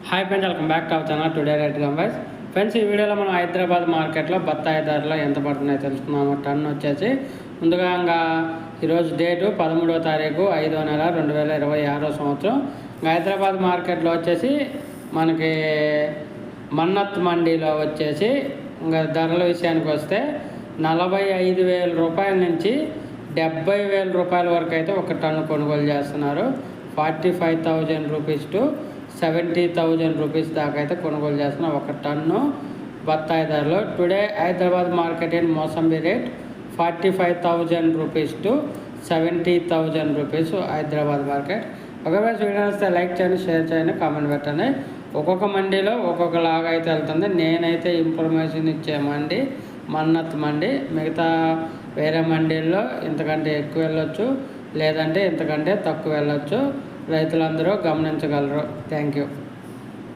Hi friends, welcome back to our channel today rate గంబైస్. Friends, ఈ వీడియోలో మనం హైదరాబాద్ మార్కెట్లో బత్తాయి ధరలు ఎంత పడుతున్నాయో తెలుసుకున్నాము. టన్ను వచ్చేసి ముందుగా ఈరోజు డేటు 13వ తారీఖు 5వ నెల 2026 సంవత్సరం. హైదరాబాద్ మార్కెట్లో వచ్చేసి మనకి మన్నత్ మండీలో వచ్చేసి ధరల విషయానికి వస్తే 45,000 రూపాయల నుంచి 70,000 రూపాయల వరకు అయితే ఒక టన్ను కొనుగోలు చేస్తున్నారు. 45,000 రూపీస్ టు 70,000 రూపీస్ దాకా అయితే కొనుగోలు చేస్తున్నారు ఒక టన్ను బత్తాయి ధరలు. Today Hyderabad market in mosambi rate 45,000 rupees to 70,000 rupees Hyderabad market. ఒకవేళ వీడియో వస్తే లైక్ చేయండి, షేర్ చేయండి, కామెంట్ పెట్టండి. ఒక్కొక్క మండీలో ఒక్కొక్కలాగా అయితే వెళ్తుంది. నేనైతే ఇన్ఫర్మేషన్ ఇచ్చే మండి మన్నత్ మండి. మిగతా వేరే మండీల్లో ఇంతకంటే ఎక్కువ వెళ్ళొచ్చు, లేదంటే ఇంతకంటే తక్కువ వెళ్ళొచ్చు. రైతులందరూ గమనించగలరు. Thank you.